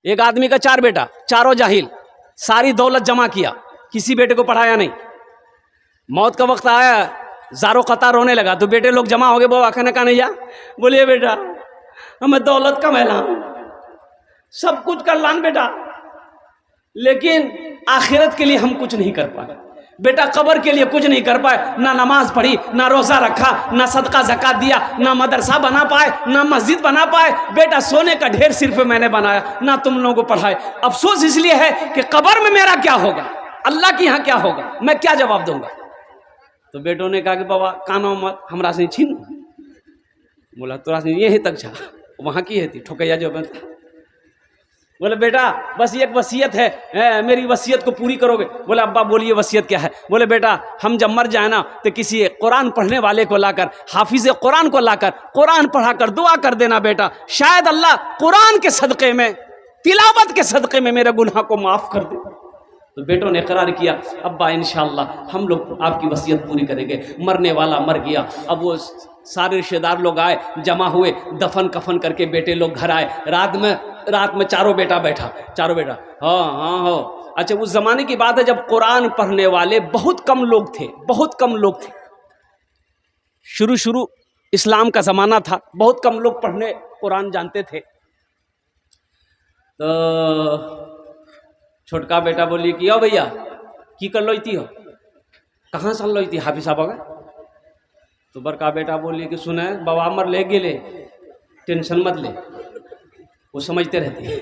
एक आदमी का 4 बेटा, चारों जाहिल, सारी दौलत जमा किया, किसी बेटे को पढ़ाया नहीं। मौत का वक्त आया, ज़ारो कतार रोने लगा, तो बेटे लोग जमा हो गए, बाबा कहने का नहीं या बोलिए बेटा हमें दौलत का मैलान, सब कुछ कर लान बेटा, लेकिन आखिरत के लिए हम कुछ नहीं कर पाए। बेटा कब्र के लिए कुछ नहीं कर पाए, ना नमाज पढ़ी, ना रोजा रखा, ना सदका ज़कात दिया, ना मदरसा बना पाए, ना मस्जिद बना पाए। बेटा सोने का ढेर सिर्फ मैंने बनाया, ना तुम लोगों को पढ़ाए। अफसोस इसलिए है कि कब्र में मेरा क्या होगा, अल्लाह के यहाँ क्या होगा, मैं क्या जवाब दूंगा। तो बेटों ने कहा कि बाबा कानो मत हमरा से छीन। बोला तोरा से यही तक छा, वहाँ की है थी ठोकैया जो। बोले बेटा बस एक वसीयत है, मेरी वसीयत को पूरी करोगे। बोले अब्बा बोलिए वसीयत क्या है। बोले बेटा हम जब मर जाए ना तो किसी कुरान पढ़ने वाले को लाकर, हाफिज कुरान को लाकर कुरान पढ़ाकर दुआ कर देना बेटा, शायद अल्लाह कुरान के सदक़े में, तिलावत के सदक़े में मेरे गुनाह को माफ़ कर दे। तो बेटों ने इकरार किया अब्बा इंशाअल्लाह हम लोग आपकी वसीयत पूरी करेंगे। मरने वाला मर गया। अब वो सारे रिश्तेदार लोग आए, जमा हुए, दफन कफन करके बेटे लोग घर आए। रात में चारों बेटा बैठा, चारों बेटा हाँ। अच्छा उस ज़माने की बात है जब कुरान पढ़ने वाले बहुत कम लोग थे, बहुत कम लोग थे। शुरू इस्लाम का ज़माना था, बहुत कम लोग पढ़ने कुरान जानते थे। तो छोटका बेटा बोली कि ओ भैया की कर लो इती हो, कहाँ से लो इती हाफिज साहब का। तो बड़का बेटा बोली कि सुने बाबा मर ले गेले, टेंशन मत ले, वो समझते रहती है।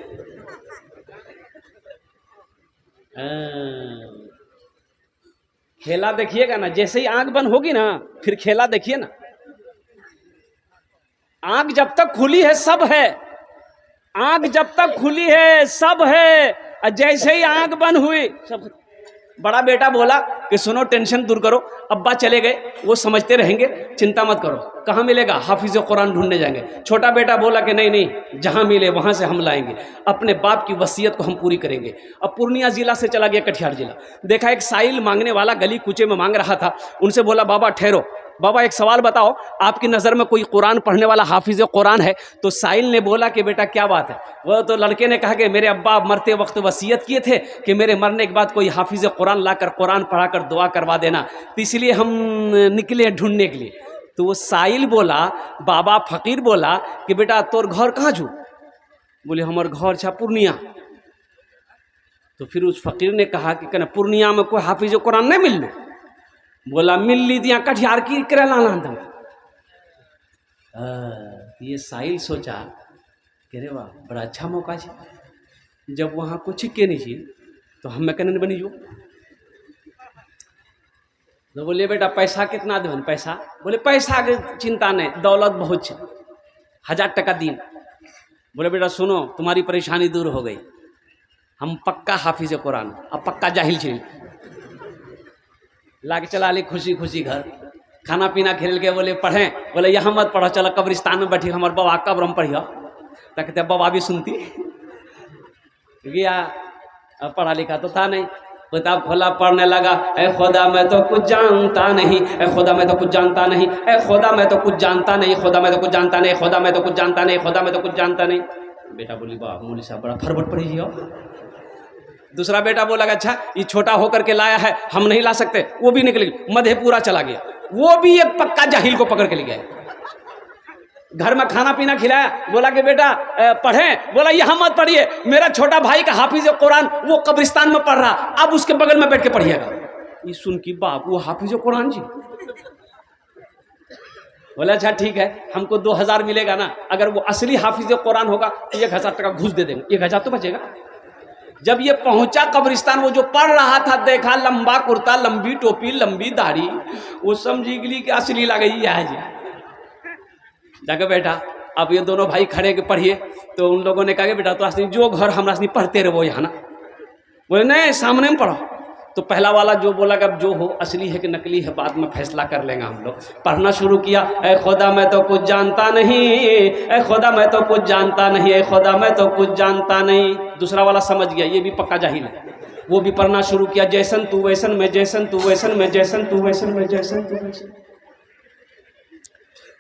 खेला देखिएगा ना, जैसे ही आंख बंद होगी ना फिर खेला देखिए ना। आंख जब तक खुली है सब है, आंख जब तक खुली है सब है, और जैसे ही आंख बंद हुई सब। बड़ा बेटा बोला कि सुनो टेंशन दूर करो, अब्बा चले गए वो समझते रहेंगे, चिंता मत करो, कहाँ मिलेगा, हाफिज कुरान ढूंढने जाएंगे। छोटा बेटा बोला कि नहीं जहाँ मिले वहाँ से हम लाएंगे, अपने बाप की वसीयत को हम पूरी करेंगे। अब पूर्णिया जिला से चला गया कटिहार जिला, देखा एक साइल मांगने वाला गली कूचे में मांग रहा था। उनसे बोला बाबा ठहरो, बाबा एक सवाल बताओ, आपकी नज़र में कोई कुरान पढ़ने वाला हाफिज कुरान है। तो साइल ने बोला कि बेटा क्या बात है। वो तो लड़के ने कहा कि मेरे अब्बा मरते वक्त वसीयत किए थे कि मेरे मरने के बाद कोई हाफिज कुरान लाकर कुरान पढ़ाकर दुआ करवा देना, तो इसलिए हम निकले ढूंढने के लिए। तो वो साइल बोला, बाबा फकीर बोला कि बेटा तोर घर कहाँ छू। बोले हमार घर छा पूर्णिया। तो फिर उस फकीर ने कहा कि कहना पूर्णिया में कोई हाफिज कुरान नहीं मिल लो। बोला मिल ली दिया कटिहार की करे लाना दम। ये साहिल सोचा कि रे वाह बड़ा अच्छा मौका है, जब वहाँ कुछ के नहीं थी तो हम कहने बनी जो। तो बोलिए बेटा पैसा कितना देवन, पैसा। बोले पैसा के चिंता नहीं, दौलत बहुत है, 1000 टका दिन। बोले बेटा सुनो तुम्हारी परेशानी दूर हो गई, हम पक्का हाफिज कुरान अब पक्का जाहिल छे। लाके चला ले खुशी खुशी घर, खाना पीना खेल के बोले पढ़ें। बोले यहाँ मत पढ़ो, चलो कब्रिस्तान में बैठी हमारे बाबा कब्र में पढ़ियो। कहते बाबा भी सुनती गया, पढ़ा लिखा तो था नहीं, किताब खोला पढ़ने लगा। ए खुदा मैं तो कुछ जानता नहीं, ए खुदा मैं तो कुछ जानता नहीं, ए खुदा मैं तो कुछ जानता नहीं, खुदा मैं तो कुछ जानता नहीं, खुदा मैं तो कुछ जानता नहीं, खुदा मैं तो कुछ जानता नहीं। बेटा बोली वाह मौलवी साहब बड़ा फरबट पढ़ी हो। दूसरा बेटा बोला अच्छा ये छोटा होकर के लाया है, हम नहीं ला सकते। वो भी निकल गया, मधेपुरा चला गया, वो भी एक पक्का जाहिल को पकड़ के ले गया। घर में खाना पीना खिलाया, बोला कि बेटा पढ़ें। बोला यहाँ मत पढ़िए, मेरा छोटा भाई का हाफिज कुरान वो कब्रिस्तान में पढ़ रहा, अब उसके बगल में बैठ के पढ़िएगा। ये सुन की बाप वो हाफिज कुरान जी। बोला अच्छा ठीक है, हमको 2000 मिलेगा ना, अगर वो असली हाफिज कुरान होगा तो 1000 टका घूस दे देंगे, 1000 तो बचेगा। जब ये पहुंचा कब्रिस्तान, वो जो पढ़ रहा था देखा लंबा कुर्ता, लंबी टोपी, लंबी दाढ़ी, वो समझी गई कि असली लग गई है जी। जाकर बैठा, अब ये दोनों भाई खड़े के पढ़िए। तो उन लोगों ने कहा कि बेटा तो जो घर हमरा से पढ़ते रहे वो यहाँ ना। बोले नहीं सामने में पढ़ो। तो पहला वाला जो बोला कि अब जो हो असली है कि नकली है बाद में फैसला कर लेंगे हम लोग। पढ़ना शुरू किया, ए खुदा मैं तो कुछ जानता नहीं, ए खुदा मैं तो कुछ जानता नहीं, ए खुदा मैं तो कुछ जानता नहीं। दूसरा वाला समझ गया ये भी पक्का जाहिल है, वो भी पढ़ना शुरू किया, जैसन तू वैसन मैं, जैसन तू वैसन मैं, जैसन तू वैसन मैं, जैसन तू वैसन।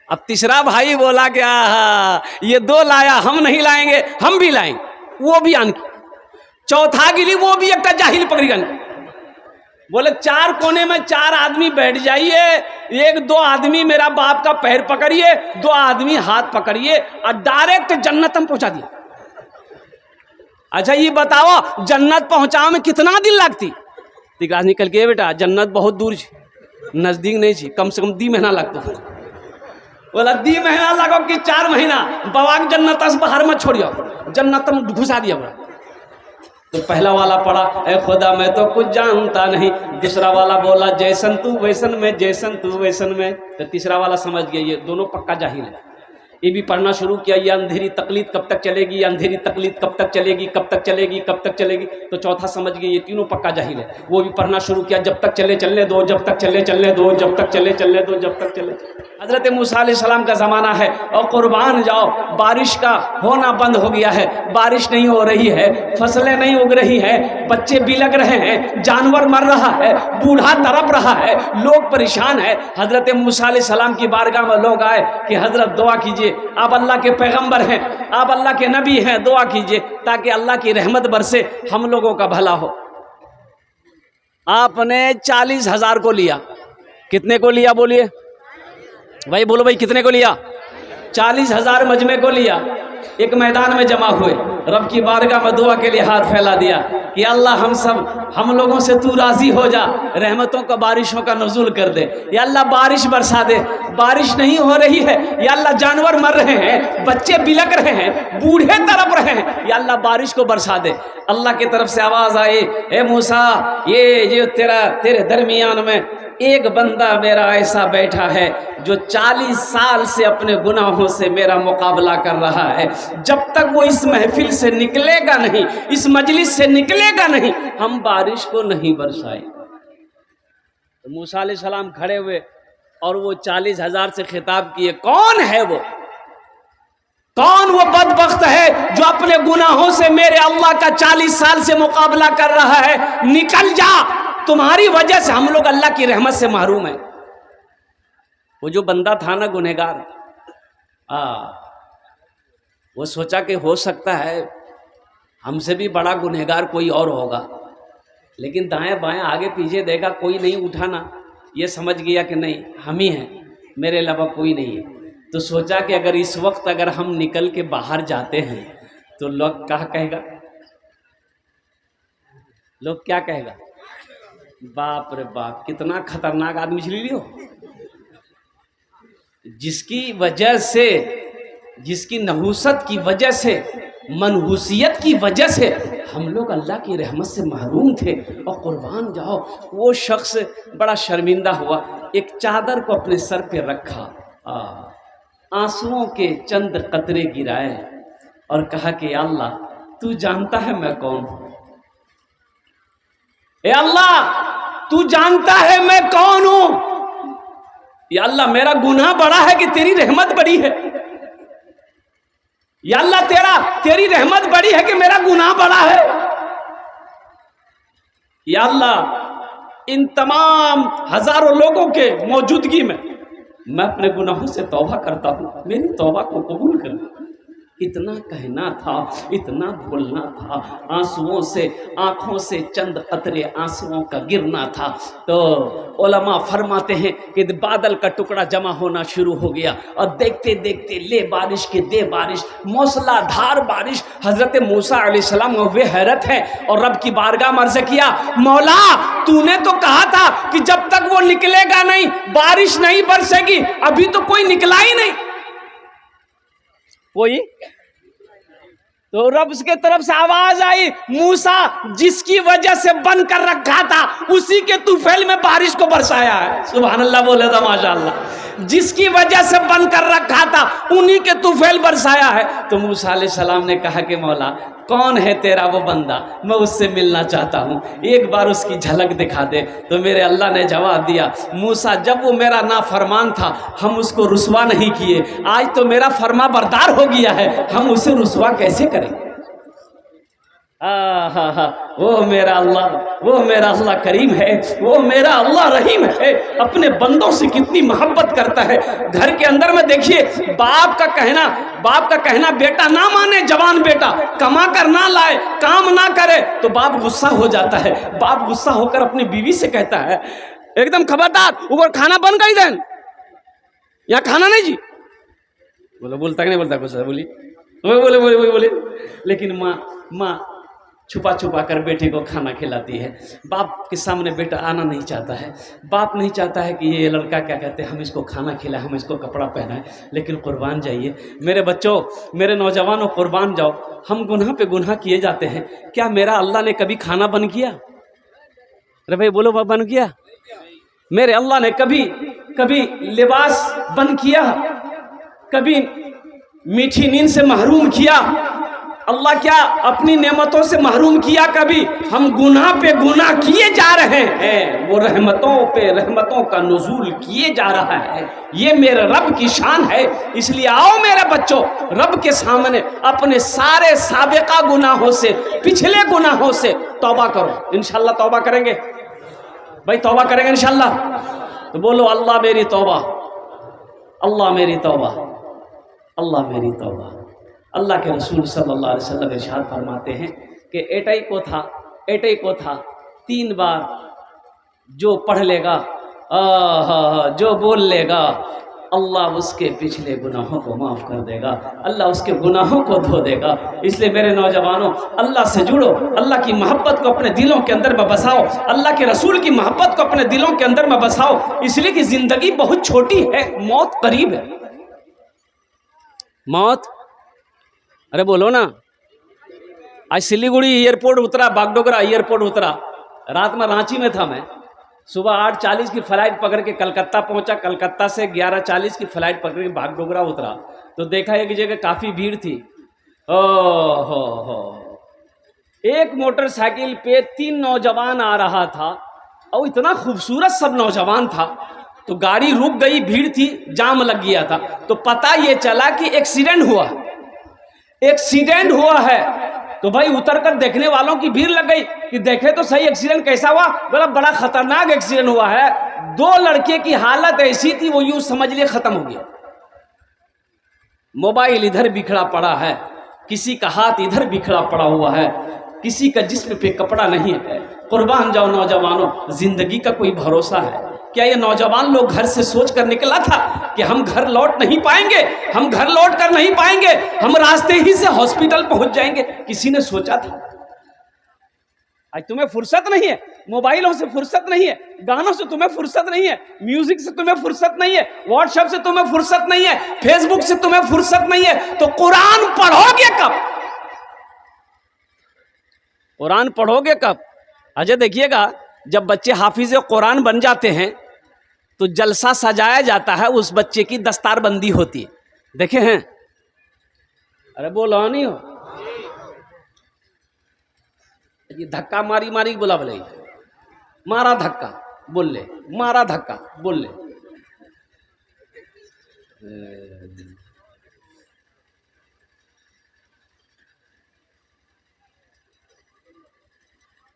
अब तीसरा भाई बोला क्या ये 2 लाया, हम नहीं लाएंगे, हम भी लाएंगे। वो भी आनकी। चौथा गिली वो भी एक जाहिल पकड़ी गन। बोले 4 कोने में 4 आदमी बैठ जाइए, 1-2 आदमी मेरा बाप का पैर पकड़िए, 2 आदमी हाथ पकड़िए और डायरेक्ट जन्नत हम पहुंचा दिए। अच्छा ये बताओ जन्नत पहुंचाओ में कितना दिन लगती? तिकराज निकल के बेटा जन्नत बहुत दूर छी, नजदीक नहीं छी, कम से कम 2 महीना लगता। बोला 2 महीना लगो कि 4 महीना? बवाक जन्नत से बाहर मत छोड़ियो, जन्नत में घुसा दिया बोला। तो पहला वाला पढ़ा ए खुदा मैं तो कुछ जानता नहीं, दूसरा वाला बोला जैसन तू वैसन में, जैसन तू वैसन में। तो तीसरा वाला समझ गया ये दोनों पक्का जाहिल है। ये भी पढ़ना शुरू किया, ये अंधेरी तकलीद कब तक चलेगी, ये अंधेरी तकलीद कब तक चलेगी, कब तक चलेगी, कब तक चलेगी। तो चौथा समझ गए ये तीनों पक्का जाहिल है। वो भी पढ़ना शुरू किया, जब तक चले चलने दो, जब तक चले चलने दो, जब तक चले चलने दो, जब तक चले। हजरत मूसा अलैहिस्सलाम का ज़माना है और कुर्बान जाओ बारिश का होना बंद हो गया है, बारिश नहीं हो रही है, फसलें नहीं उग रही है, बच्चे बिलक रहे हैं, जानवर मर रहा है, बूढ़ा तड़प रहा है, लोग परेशान है। हजरत मूसा अलैहिस्सलाम की बारगाह में लोग आए कि हजरत दुआ कीजिए, आप अल्लाह के पैगंबर हैं, आप अल्लाह के नबी हैं, दुआ कीजिए ताकि अल्लाह की रहमत बरसे, हम लोगों का भला हो। आपने 40,000 को लिया। कितने को लिया बोलिए भाई, बोलो भाई कितने को लिया? 40,000 मजमे को लिया। एक मैदान में जमा हुए, रब की बारगाह में दुआ के लिए हाथ फैला दिया कि अल्लाह हम लोगों से तू राजी हो जा, रहमतों का बारिशों का नुज़ूल कर दे, या अल्लाह बारिश बरसा दे। बारिश नहीं हो रही है, या अल्लाह जानवर मर रहे हैं, बच्चे बिलक रहे हैं, बूढ़े तड़प रहे हैं, या अल्लाह बारिश को बरसा दे। अल्लाह की तरफ से आवाज़ आई, ए मूसा ये तेरे दरमियान में एक बंदा मेरा ऐसा बैठा है जो 40 साल से अपने गुनाहों से मेरा मुकाबला कर रहा है, जब तक वो इस महफिल से निकलेगा नहीं, इस मजलिस से निकलेगा नहीं, हम बारिश को नहीं बरसाए। तो मूसा अलैहिस्सलाम खड़े हुए और वो 40,000 से खिताब किए, कौन है वो? कौन वो बदबख्त है जो अपने गुनाहों से मेरे अल्लाह का 40 साल से मुकाबला कर रहा है? निकल जा, तुम्हारी वजह से हम लोग अल्लाह की रहमत से महरूम हैं। वो जो बंदा था ना गुनहगार, वो सोचा कि हो सकता है हमसे भी बड़ा गुनहगार कोई और होगा, लेकिन दाएं बाएं आगे पीछे देखा कोई नहीं उठा ना, ये समझ गया कि नहीं हम ही हैं, मेरे अलावा कोई नहीं है। तो सोचा कि अगर इस वक्त अगर हम निकल के बाहर जाते हैं तो लोग क्या कहेगा, लोग क्या कहेगा? बाप रे बाप कितना खतरनाक आदमी चली लियो, जिसकी वजह से, जिसकी नहुसत की वजह से, मनहूसियत की वजह से हम लोग अल्लाह की रहमत से महरूम थे। और कुर्बान जाओ वो शख्स बड़ा शर्मिंदा हुआ, एक चादर को अपने सर पे रखा, आंसुओं के चंद कतरे गिराए और कहा कि अल्लाह तू जानता है मैं कौन हूं, ए अल्लाह तू जानता है मैं कौन हूं, या अल्लाह मेरा गुनाह बड़ा है कि तेरी रहमत बड़ी है, या अल्लाह तेरी रहमत बड़ी है कि मेरा गुनाह बड़ा है। या अल्लाह इन तमाम हजारों लोगों के मौजूदगी में मैं अपने गुनाहों से तौबा करता हूं, मेरी तौबा को कबूल कर। इतना कहना था, इतना बोलना था, आंसुओं से, आंखों से चंद कतरे आंसुओं का गिरना था। तो उलमा फरमाते हैं कि बादल का टुकड़ा जमा होना शुरू हो गया और देखते देखते ले बारिश के दे बारिश, मौसलाधार बारिश। हजरत मूसा अलैहिस्सलाम वे हैरत है और रब की बारगाह में अर्ज़ किया, मौला तूने तो कहा था कि जब तक वो निकलेगा नहीं बारिश नहीं बरसेगी, अभी तो कोई निकला ही नहीं कोई। तो रब की तरफ से आवाज आई, मूसा जिसकी वजह से बंद कर रखा था उसी के तूफैल में बारिश को बरसाया है। सुभान अल्लाह बोले था माशाअल्लाह। जिसकी वजह से बंद कर रखा था उन्हीं के तूफैल बरसाया है। तो मूसा अलैहिस्सलाम ने कहा कि मौला कौन है तेरा वो बंदा, मैं उससे मिलना चाहता हूँ, एक बार उसकी झलक दिखा दे। तो मेरे अल्लाह ने जवाब दिया, मूसा जब वो मेरा नाफरमान था हम उसको रुसवा नहीं किए, आज तो मेरा फरमा बरदार हो गया है, हम उसे रुसवा कैसे करें। आहा, वो मेरा अल्लाह करीम है, वो मेरा अल्लाह रहीम है, अपने बंदों से कितनी मोहब्बत करता है। घर के अंदर में देखिए, बाप का कहना बेटा ना माने, जवान बेटा कमा कर ना लाए, काम ना करे तो बाप गुस्सा हो जाता है। बाप गुस्सा होकर अपनी बीवी से कहता है, एकदम खबरदार, ऊपर खाना बंद कर दें, यहाँ खाना नहीं जी। बोलता कि नहीं बोलता कुछ, बोले। लेकिन माँ छुपा छुपा कर बेटे को खाना खिलाती है। बाप के सामने बेटा आना नहीं चाहता है। बाप नहीं चाहता है कि ये लड़का क्या कहते हैं, हम इसको खाना खिलाएं, हम इसको कपड़ा पहनाएं। लेकिन कुर्बान जाइए मेरे बच्चों, मेरे नौजवानों, कुर्बान जाओ। हम गुनाह पे गुनाह किए जाते हैं। क्या मेरा अल्लाह ने कभी खाना बंद किया? अरे भाई बोलो, बाप बंद किया? मेरे अल्लाह ने कभी लिबास बंद किया? कभी मीठी नींद से महरूम किया? अल्लाह क्या अपनी नेमतों से महरूम किया कभी? हम गुनाह पे गुनाह किए जा रहे हैं, वो रहमतों पे रहमतों का नुज़ूल किए जा रहा है। ये मेरे रब की शान है। इसलिए आओ मेरे बच्चों, रब के सामने अपने सारे साबिका गुनाहों से, पिछले गुनाहों से तौबा करो। इंशाल्लाह तौबा करेंगे भाई, तौबा करेंगे इंशाल्लाह। तो बोलो, अल्लाह मेरी तौबा, अल्लाह मेरी तौबा, अल्लाह मेरी तौबा। अल्लाह के रसूल सल्लल्लाहु अलैहि वसल्लम इरशाद फरमाते हैं कि एटई को था 3 बार जो पढ़ लेगा, जो बोल लेगा, अल्लाह उसके पिछले गुनाहों को माफ़ कर देगा, अल्लाह उसके गुनाहों को धो देगा। इसलिए मेरे नौजवानों, अल्लाह से जुड़ो, अल्लाह की मोहब्बत को अपने दिलों के अंदर में बसाओ, अल्लाह के रसूल की मोहब्बत को अपने दिलों के अंदर में बसाओ। इसलिए कि ज़िंदगी बहुत छोटी है, मौत करीब है। मौत, अरे बोलो ना। आज सिलीगुड़ी एयरपोर्ट उतरा, बागडोगरा एयरपोर्ट उतरा, रात में रांची में था मैं। सुबह 8:40 की फ़्लाइट पकड़ के कलकत्ता पहुंचा, कलकत्ता से 11:40 की फ़्लाइट पकड़ के बागडोगरा उतरा तो देखा एक जगह काफ़ी भीड़ थी। हो एक मोटरसाइकिल पे 3 नौजवान आ रहा था और इतना खूबसूरत सब नौजवान था। तो गाड़ी रुक गई, भीड़ थी, जाम लग गया था। तो पता ये चला कि एक्सीडेंट हुआ है। तो भाई उतर कर देखने वालों की भीड़ लग गई कि देखे तो सही एक्सीडेंट कैसा हुआ। बोला बड़ा खतरनाक एक्सीडेंट हुआ है, 2 लड़के की हालत ऐसी थी वो यूं समझ लिए खत्म हो गया। मोबाइल इधर बिखरा पड़ा है, किसी का हाथ इधर बिखरा पड़ा हुआ है, किसी का जिस्म पे कपड़ा नहीं है। कुर्बान जाओ नौजवानों, जिंदगी का कोई भरोसा है क्या? ये नौजवान लोग घर से सोच कर निकला था कि हम घर लौट नहीं पाएंगे, हम घर लौट कर नहीं पाएंगे, हम रास्ते ही से हॉस्पिटल पहुंच जाएंगे? किसी ने सोचा था? आज तुम्हें फुर्सत नहीं है, मोबाइलों से फुर्सत नहीं है, गानों से तुम्हें फुर्सत नहीं है, म्यूजिक से तुम्हें फुर्सत नहीं है, व्हाट्सएप से तुम्हें फुर्सत नहीं है, फेसबुक से तुम्हें फुर्सत नहीं है, तो कुरान पढ़ोगे कब? कुरान पढ़ोगे कब? अजय देखिएगा, जब बच्चे हाफिज कुरान बन जाते हैं तो जलसा सजाया जाता है, उस बच्चे की दस्तारबंदी होती है। देखे हैं? अरे बोलो नहीं हो, ये धक्का मारी मारी बोला, बोले मारा धक्का बोल ले, मारा धक्का बोल ले।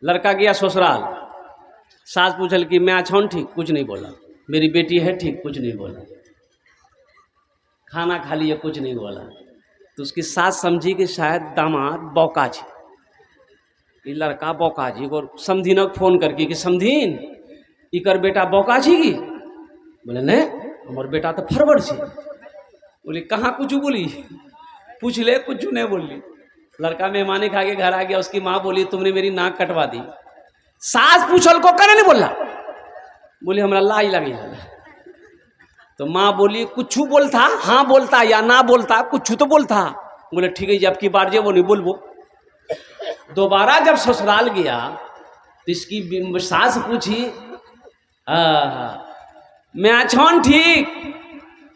लड़का गया ससुराल, सास पूछल कि मैं अच्छा हूँ, ठीक, कुछ नहीं बोला। मेरी बेटी है, ठीक, कुछ नहीं बोला। खाना खा लिया, कुछ नहीं बोला। तो उसकी सास समझी कि शायद दामाद बौकाज, ये लड़का बौकाज। और समधीन फोन करके कि समधीन इकर बेटा बौकाजी की? बोले नहीं, हमारे बेटा तो फरवर छी। बोले कहाँ कुछ बोली? पूछ ले, कुछ नहीं बोली। लड़का मेहमानी खा के घर आ गया, उसकी माँ बोली तुमने मेरी नाक कटवा दी। सास पूछल को करे नहीं बोला, बोली हमरा लाई लगी। तो माँ बोली कुछ बोलता, हाँ बोलता या ना बोलता, कुछ तो बोलता। बोले ठीक है जी, अब की बार जे वो नहीं बोलबो। दोबारा जब ससुराल गया तो इसकी सास पूछी मैं अच्छा ठीक?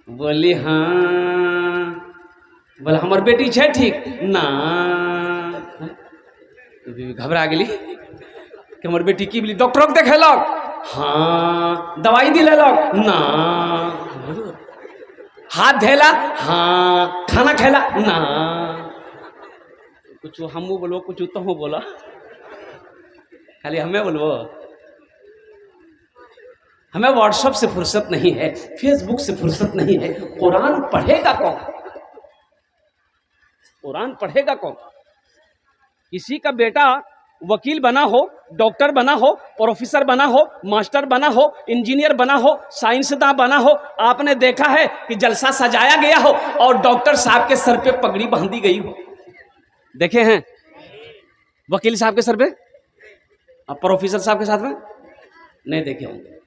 बोली हाँ। बोला हमार बेटी छे ठीक ना? घबरा गेली कि हमार बेटी की बोली डॉक्टर को देखेलक? हाँ। दवाई दिलेलक? ना। हाथ धोला? हाँ। खाना खेला? ना। कुछ हमू बोलो, कुछ तो हूँ बोला, खाली हमें बोलो। हमें व्हाट्सएप से फुर्सत नहीं है, फेसबुक से फुर्सत नहीं है। कुरान पढ़ेगा कौन? कुरान पढ़ेगा कौन? किसी का बेटा वकील बना हो, डॉक्टर बना हो, प्रोफेसर बना हो, मास्टर बना हो, इंजीनियर बना हो, साइंसदान बना हो, आपने देखा है कि जलसा सजाया गया हो और डॉक्टर साहब के सर पे पगड़ी बांधी गई हो? देखे हैं वकील साहब के सर पे? अब प्रोफेसर साहब के साथ में नहीं देखे होंगे।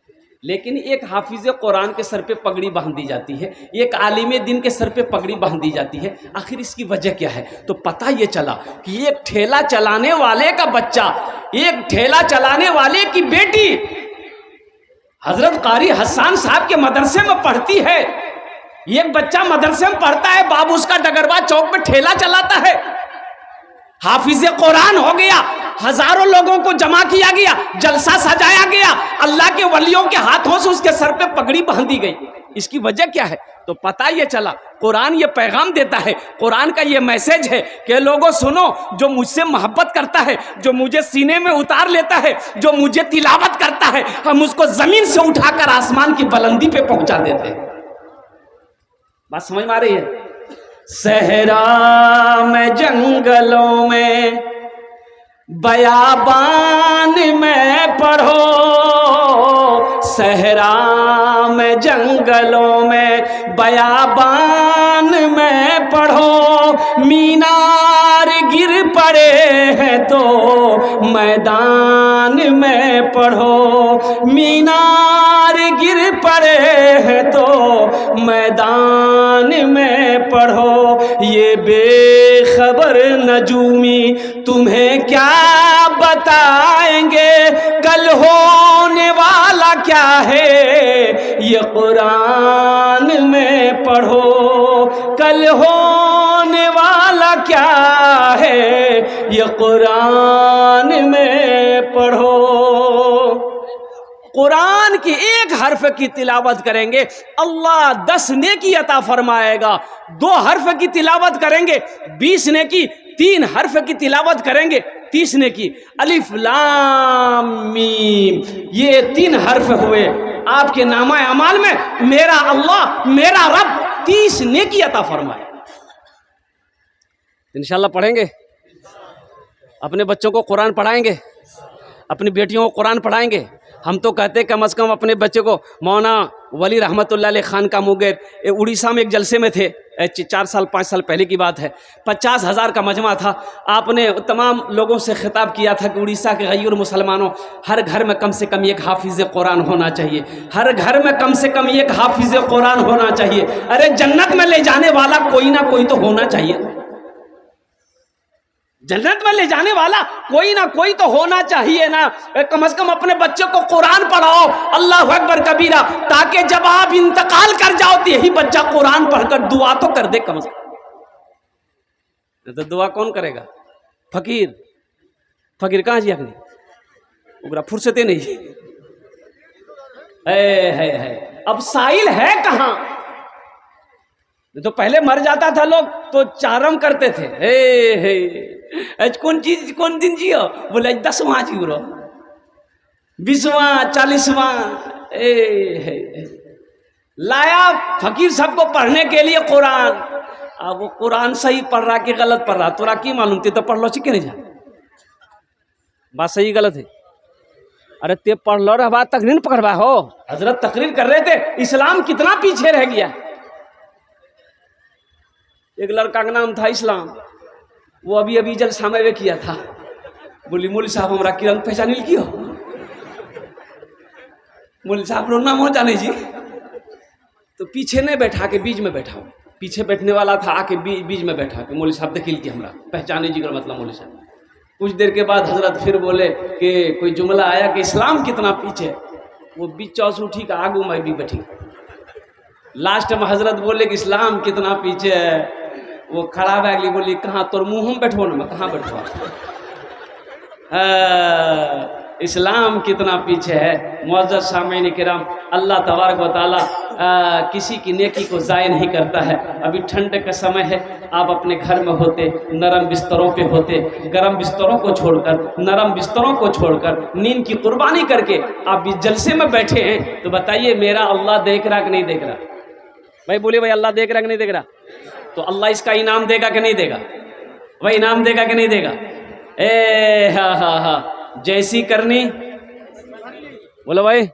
लेकिन एक हाफिज कुरान के सर पे पगड़ी बांध दी जाती है, एक आलिम दिन के सर पे पगड़ी बांध दी जाती है। आखिर इसकी वजह क्या है? तो पता ये चला कि एक ठेला चलाने वाले का बच्चा, एक ठेला चलाने वाले की बेटी हजरत कारी हसन साहब के मदरसे में पढ़ती है। एक बच्चा मदरसे में पढ़ता है, बाबू उसका डगरवा चौक पे ठेला चलाता है। हाफिज कुरान हो गया, हजारों लोगों को जमा किया गया, जलसा सजाया गया, अल्लाह के वलियों के हाथों से उसके सर पे पगड़ी बांधी गई। इसकी वजह क्या है? तो पता ये चला कुरान ये पैगाम देता है, कुरान का ये मैसेज है कि लोगों सुनो, जो मुझसे मोहब्बत करता है, जो मुझे सीने में उतार लेता है, जो मुझे तिलावत करता है, हम उसको जमीन से उठाकर आसमान की बुलंदी पे पहुंचा देते हैं। बात समझ में आ रही है? सहरा में, जंगलों में, बयाबान में पढ़ो, सहरा में, जंगलों में, बयाबान में पढ़ो। मीनार गिर पड़े हैं तो मैदान में पढ़ो, मीनार गिर पड़े हैं तो मैदान में पढ़ो। ये बेखबर नजूमी तुम्हें क्या बताएंगे, कल होने वाला क्या है ये कुरान में पढ़ो, कल होने वाला क्या है ये कुरान में पढ़ो। कुरान की एक हर्फ की तिलावत करेंगे, अल्लाह 10 नेकी अता फरमाएगा। 2 हर्फ की तिलावत करेंगे 20 नेकी, 3 हर्फ की तिलावत करेंगे 30 नेकी। अलिफ लाम मीम, ये 3 हर्फ हुए आपके नामा अमाल में। मेरा अल्लाह, मेरा रब 30 नेकी अता फरमाए। इंशाल्लाह पढ़ेंगे, अपने बच्चों को कुरान पढ़ाएंगे, अपनी बेटियों को कुरान पढ़ाएंगे। हम तो कहते हैं कम से कम अपने बच्चे को मौना वली रहमतुल्लाह अलैह खान का मुगैर उड़ीसा में एक जलसे में थे, 4 साल 5 साल पहले की बात है। 50,000 का मजमा था। आपने तमाम लोगों से खिताब किया था कि उड़ीसा के गैर मुसलमानों, हर घर में कम से कम एक हाफिज कुरान होना चाहिए, हर घर में कम से कम एक हाफिज कुरान होना चाहिए। अरे जन्नत में ले जाने वाला कोई ना कोई तो होना चाहिए, जन्नत में ले जाने वाला कोई ना कोई तो होना चाहिए ना। कम से कम अपने बच्चे को कुरान पढ़ाओ, अल्लाह अकबर कबीरा, ताकि जब आप इंतकाल कर जाओ तो यही बच्चा कुरान पढ़कर दुआ तो कर दे कम से कम। तो दुआ कौन करेगा? फकीर, फकीर कहाँ जी अपनी उगरा फुर्सते नहीं है। अब साइल है कहाँ? तो पहले मर जाता था लोग तो चारम करते थे, हे कौन चीज कौन दिन जियो, बोले 10वां जी रो, 20वां 40वां। लाया फकीर सबको पढ़ने के लिए कुरान। अब वो कुरान सही पढ़ रहा कि गलत पढ़ रहा, तोरा की मालूम? ते तो पढ़ लो सीखे नहीं जा, बात सही गलत है। अरे ते पढ़ लो रहा, बात तकरीर पकड़वा हो। हजरत तकरीर कर रहे थे, इस्लाम कितना पीछे रह गया। एक लड़का का नाम था इस्लाम, वो अभी अभी जलसा में किया था। बोली मौलवी साहब हमारा किरण पहचान क्यों? मौलवी साहब रो नाम हो जाने जी। तो पीछे नहीं बैठा के बीच में बैठा, पीछे बैठने वाला था, आके बीच में बैठा के मौलवी साहब देखिल की हमारा पहचाने जी का मतलब मौलवी साहब। कुछ देर के बाद हजरत फिर बोले कि कोई जुमला आया कि इस्लाम कितना पीछे। वो बीच चौस उठी का आगू में भी बैठी। लास्ट में हजरत बोले कि इस्लाम कितना पीछे है। वो खड़ा बैगली बोली कहाँ तोर मुँह में बैठो ना, मैं कहाँ बैठो। इस्लाम कितना पीछे है। मुअज़्ज़ज़ सामीन किराम, अल्लाह तबारक व तआला किसी की नेकी को ज़ाय नहीं करता है। अभी ठंड का समय है, आप अपने घर में होते, नरम बिस्तरों पे होते, गरम बिस्तरों को छोड़कर, नरम बिस्तरों को छोड़कर, नींद की कुर्बानी करके आप इस जलसे में बैठे हैं, तो बताइए मेरा अल्लाह देख रहा कि नहीं देख रहा? भाई बोलिए भाई, अल्लाह देख रहा कि नहीं देख रहा? तो अल्लाह इसका इनाम देगा कि नहीं देगा? वही इनाम देगा कि नहीं देगा? हा, जैसी करनी, बोलो भाई।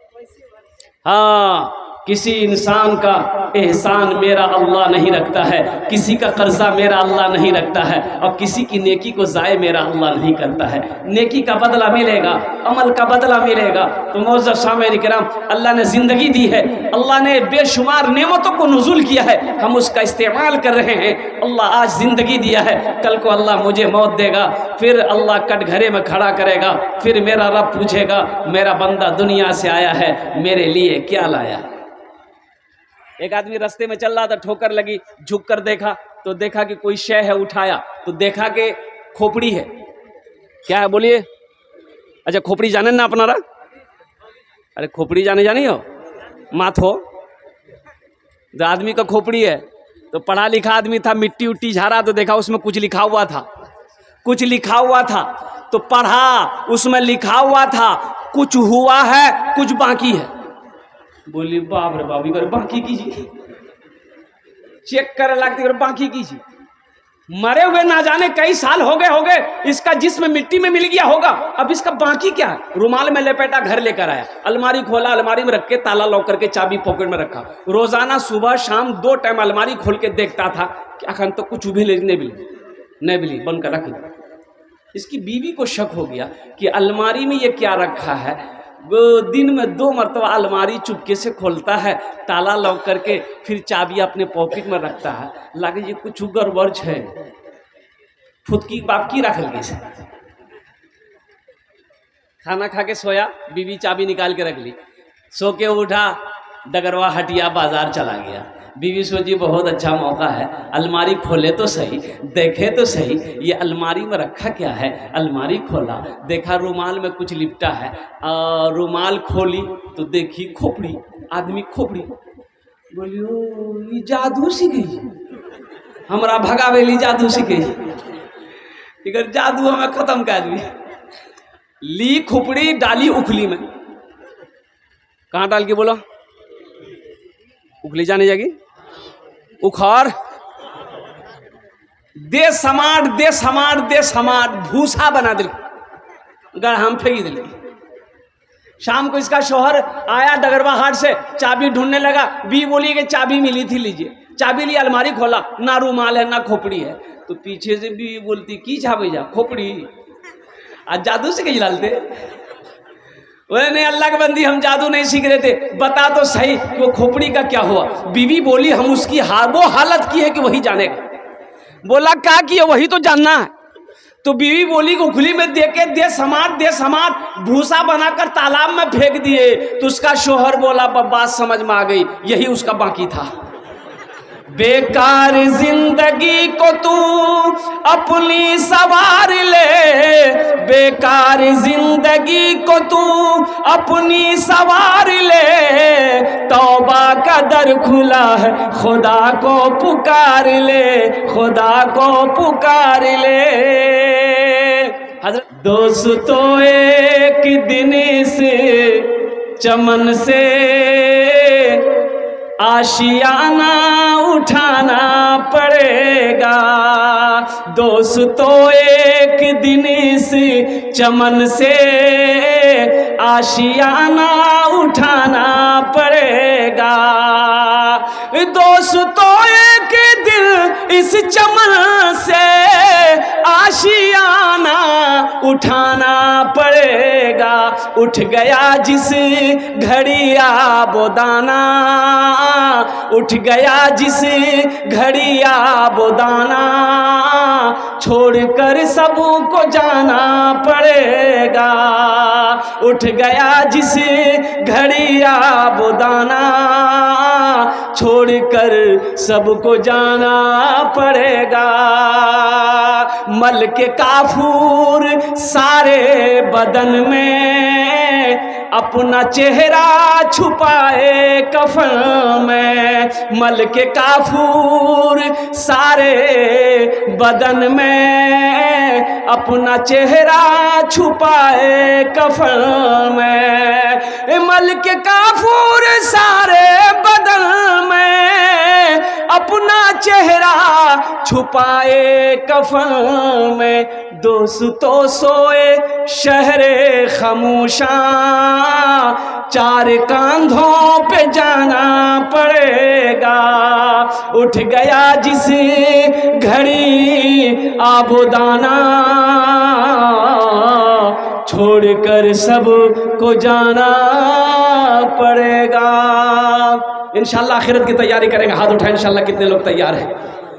हाँ, किसी इंसान का एहसान मेरा अल्लाह नहीं रखता है, किसी का कर्जा मेरा अल्लाह नहीं रखता है, और किसी की नेकी को ज़ाय मेरा अल्लाह नहीं करता है। नेकी का बदला मिलेगा, अमल का बदला मिलेगा। तो मुअज़्ज़ज़ सामीन किराम, अल्लाह ने ज़िंदगी दी है, अल्लाह ने बेशुमार नेमतों को नुज़ूल किया है, हम उसका इस्तेमाल कर रहे हैं। अल्लाह आज ज़िंदगी दिया है, कल को अल्लाह मुझे मौत देगा, फिर अल्लाह कटघरे में खड़ा करेगा, फिर मेरा रब पूछेगा मेरा बंदा दुनिया से आया है, मेरे लिए क्या लाया? एक आदमी रास्ते में चल रहा था, ठोकर लगी, झुक कर देखा तो देखा कि कोई शय है, उठाया तो देखा कि खोपड़ी है। क्या है बोलिए? अच्छा, खोपड़ी जाने ना अपनारा? अरे खोपड़ी जाने हो माथ हो, तो आदमी का खोपड़ी है। तो पढ़ा लिखा आदमी था, मिट्टी उट्टी झाड़ा तो देखा उसमें कुछ लिखा हुआ था, कुछ लिखा हुआ था, तो पढ़ा, उसमें लिखा हुआ था कुछ हुआ है, कुछ बाकी है। बोली बाप रे बाप, इधर बाकी कीजिए, चेक कर लगती है, बाकी कीजिए। मरे हुए ना जाने कई साल हो गए, इसका जिस्म मिट्टी में मिल गया होगा, अब इसका बाकी क्या है? रुमाल में लपेटा घर लेकर आया, अलमारी खोला, अलमारी में रख के ताला लॉक करके चाबी पॉकेट में रखा, रोजाना सुबह शाम 2 टाइम अलमारी खोल के देखता था कि अखन तो कुछ भी नहीं मिली, बंद कर रखी। इसकी बीवी को शक हो गया कि अलमारी में ये क्या रखा है। वो दिन में 2 मरतबा अलमारी चुपके से खोलता है, ताला लॉक करके, फिर चाबी अपने पॉकेट में रखता है। लगे ये कुछ गड़बड़ है, फुदकी बाप की रख ली। खाना खा के सोया, बीवी चाबी निकाल के रख ली, सो के उठा, डगरवा हटिया बाजार चला गया। बीवी सोची बहुत अच्छा मौका है, अलमारी खोले तो सही, देखे तो सही ये अलमारी में रखा क्या है। अलमारी खोला, देखा रुमाल में कुछ लिपटा है, रुमाल खोली तो देखी खोपड़ी, आदमी खोपड़ी। बोली ओ ये जादू सीखी, हमारा भगावेली जादू सीखी, इधर जादू हमें खत्म कर दी। ली खोपड़ी, डाली उखली में। कहाँ डाल के बोला? उखली जाने जाएगी, उखाड़ दे समार भूसा बना दिल, गढ़ाम फेंक दिल। शाम को इसका शौहर आया डगरवा हाट से, चाबी ढूंढने लगा, बी बोली कि चाबी मिली थी, लीजिए। चाबी ली, अलमारी खोला, ना रुमाल है ना खोपड़ी है। तो पीछे से बी बोलती की छापे जा खोपड़ी, आज जादू से कहीं डालते। बोले नहीं अल्लाह के बंदी, हम जादू नहीं सीख रहे थे, बता तो सही कि वो खोपड़ी का क्या हुआ। बीवी बोली हम उसकी वो हालत की है कि वही जानेगा। बोला क्या किया, वही तो जानना है। तो बीवी बोली कि उखली में देके दे समार भूसा बनाकर तालाब में फेंक दिए। तो उसका शोहर बोला बात समझ में आ गई, यही उसका बाकी था। बेकार जिंदगी को तू अपनी सवार ले, बेकार जिंदगी को तू अपनी सवार ले, तौबा का दर खुला है, खुदा को पुकार ले, खुदा को पुकार ले। हज़रत दोस्तों एक दिन से चमन से आशियाना उठाना पड़ेगा। दोस्तों एक दिन इस चमन से आशियाना उठाना पड़ेगा। दोस्तों एक दिन इस चमन से आशियाना उठाना पड़ेगा। उठ गया जिस घड़िया बोदाना, उठ गया जिस घड़िया बोदाना, छोड़कर सबको जाना पड़ेगा। उठ गया जिस घड़िया बोदाना, छोड़कर सबको जाना पड़ेगा। मल के काफूर सारे बदन में अपना चेहरा छुपाए कफन में, मल के काफूर सारे बदन में, अपना चेहरा छुपाए कफन में, मल के काफूर सारे बदन में, अपना चेहरा छुपाए कफन में, दोस्तों सोए शहरे खामोशा, चार कांधों पे जाना पड़ेगा, उठ गया जिस घड़ी आबोदाना, छोड़कर सब को जाना पड़ेगा। इंशाल्लाह आखिरत की तैयारी करेंगे। हाथ उठाएं इंशाल्लाह। कितने लोग तैयार हैं?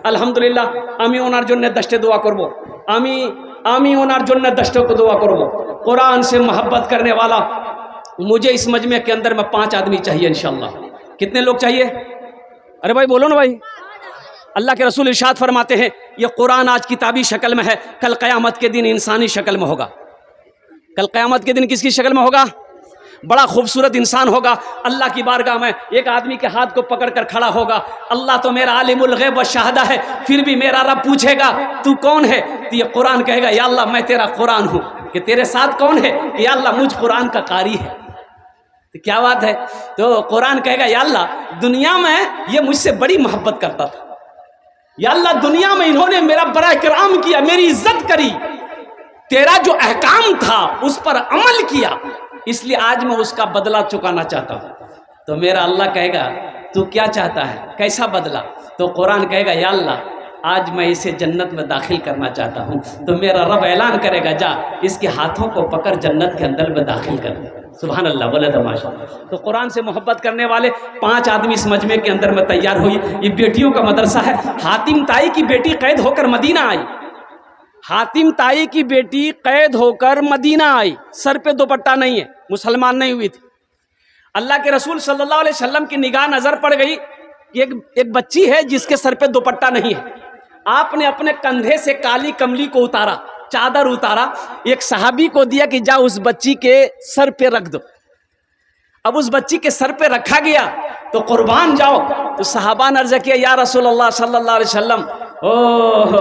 अल्हम्दुलिल्लाह। आमी ओनार जन्नत दस्ते दुआ करबो, आमी ओनार जन्नत दस्ते को दुआ करबो। कुरान से मोहब्बत करने वाला मुझे इस मजमे के अंदर में 5 आदमी चाहिए इंशाल्लाह। कितने लोग चाहिए? अरे भाई बोलो ना भाई। अल्लाह के रसूल इरशाद फरमाते हैं ये कुरान आज किताबी शक्ल में है, कल क़यामत के दिन इंसानी शक्ल में होगा। कल क़यामत के दिन किसकी शक्ल में होगा? बड़ा खूबसूरत इंसान होगा। अल्लाह की बारगाह में एक आदमी के हाथ को पकड़ कर खड़ा होगा। अल्लाह तो मेरा आलिमुल गैब व शहादा है, फिर भी मेरा रब पूछेगा तू कौन है? तो ये कुरान कहेगा या अल्लाह मैं तेरा कुरान हूँ। कि तेरे साथ कौन है? या अल्लाह मुझ कुरान का कारी है। तो क्या बात है? तो कुरान कहेगा या अल्लाह दुनिया में ये मुझसे बड़ी मोहब्बत करता था, या अल्लाह दुनिया में इन्होंने मेरा बड़ा इकराम किया, मेरी इज्जत करी, तेरा जो अहकाम था उस पर अमल किया, इसलिए आज मैं उसका बदला चुकाना चाहता हूँ। तो मेरा अल्लाह कहेगा तू क्या चाहता है, कैसा बदला? तो कुरान कहेगा या अल्लाह आज मैं इसे जन्नत में दाखिल करना चाहता हूँ। तो मेरा रब ऐलान करेगा जा इसके हाथों को पकड़ जन्नत के अंदर में दाखिल कर दे। सुभान अल्लाह, बोले तमाशा। तो कुरान से मोहब्बत करने वाले 5 आदमी इस मजमे के अंदर में तैयार हुई। ये बेटियों का मदरसा है। हातिम ताई की बेटी कैद होकर मदीना आई। हातिम ताई की बेटी कैद होकर मदीना आई, सर पे दुपट्टा नहीं है, मुसलमान नहीं हुई थी। अल्लाह के रसूल सल्लल्लाहु अलैहि वसल्लम की निगाह नजर पड़ गई कि एक बच्ची है जिसके सर पे दुपट्टा नहीं है। आपने अपने कंधे से काली कमली को उतारा, चादर उतारा, एक सहाबी को दिया कि जा उस बच्ची के सर पे रख दो। अब उस बच्ची के सर पे रखा गया तो कुर्बान जाओ। तो सहाबा ने अर्ज किया या रसूलल्लाह सल्लल्लाहु अलैहि वसल्लम ओह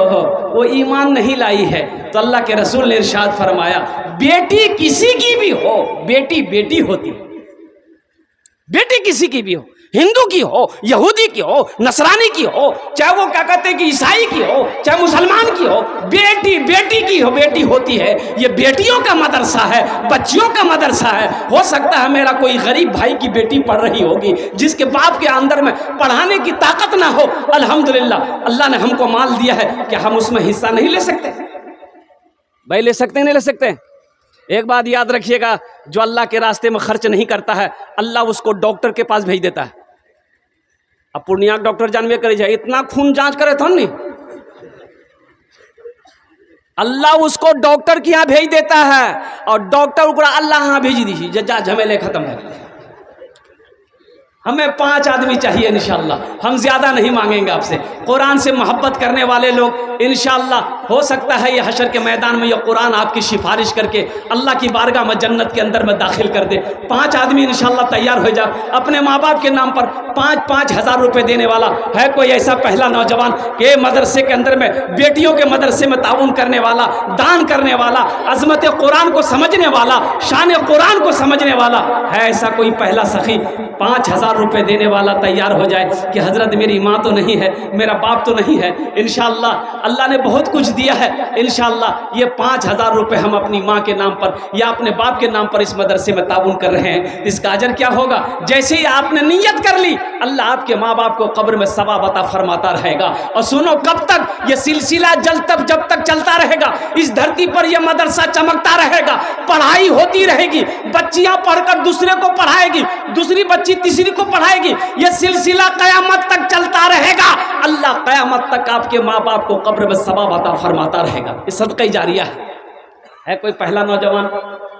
वो ईमान नहीं लाई है। तो अल्लाह के रसूल ने इरशाद फरमाया बेटी किसी की भी हो, बेटी बेटी होती, बेटी किसी की भी हो, हिंदू की हो, यहूदी की हो, नसरानी की हो, चाहे वो क्या कहते हैं कि ईसाई की हो, चाहे मुसलमान की हो, बेटी बेटी की हो, बेटी होती है। ये बेटियों का मदरसा है, बच्चियों का मदरसा है। हो सकता है मेरा कोई गरीब भाई की बेटी पढ़ रही होगी जिसके बाप के अंदर में पढ़ाने की ताकत ना हो। अल्हम्दुलिल्लाह अल्लाह ने हमको माल दिया है कि हम उसमें हिस्सा नहीं ले सकते? भाई ले सकते नहीं ले सकते? एक बात याद रखिएगा, जो अल्लाह के रास्ते में खर्च नहीं करता है अल्लाह उसको डॉक्टर के पास भेज देता है। अब पूर्णिया डॉक्टर जानवे करे जाए इतना खून जांच करे था नहीं, अल्लाह उसको डॉक्टर के यहाँ भेज देता है और डॉक्टर को अल्लाह यहाँ भेज दीजिए, जा झमेले खत्म है। हमें 5 आदमी चाहिए इंशाअल्लाह, हम ज्यादा नहीं मांगेंगे आपसे। कुरान से मोहब्बत करने वाले लोग इंशाअल्लाह हो सकता है ये हशर के मैदान में ये कुरान आपकी सिफारिश करके अल्लाह की बारगाह में जन्नत के अंदर में दाखिल कर दे। 5 आदमी इंशाअल्लाह तैयार हो जाए। अपने माँ बाप के नाम पर 5-5 हज़ार रुपये देने वाला है कोई ऐसा पहला नौजवान के मदरसे के अंदर में, बेटियों के मदरसे में ताउन करने वाला, दान करने वाला, अजमत कुरान को समझने वाला, शान कुरान को समझने वाला है ऐसा कोई पहला सखी 5,000 रुपये देने वाला तैयार हो जाए कि हजरत मेरी माँ तो नहीं है, मेरा बाप तो नहीं है, इंशाअल्लाह अल्लाह ने बहुत कुछ दिया है, इंशाअल्लाह ये 5,000 रुपये हम अपनी माँ के नाम पर या अपने बाप के नाम पर इस मदरसे में ताउन कर रहे हैं। इसका अजर क्या होगा? जैसे ही आपने नियत कर ली अल्लाह आपके माँ बाप को कब्र में सवाब अता फरमाता रहेगा। और सुनो कब तक ये सिलसिला जब तक चलता रहेगा, इस धरती पर यह मदरसा चमकता रहेगा, पढ़ाई होती रहेगी, बच्चियां पढ़कर दूसरे को पढ़ाएगी, दूसरी बच्ची तीसरी को पढ़ाएगी, यह सिलसिला कयामत तक चलता रहेगा। अल्लाह कयामत तक आपके माँ बाप को कब्र में सवाब अता फरमाता रहेगा। ये सदका जारिया है कोई पहला नौजवान?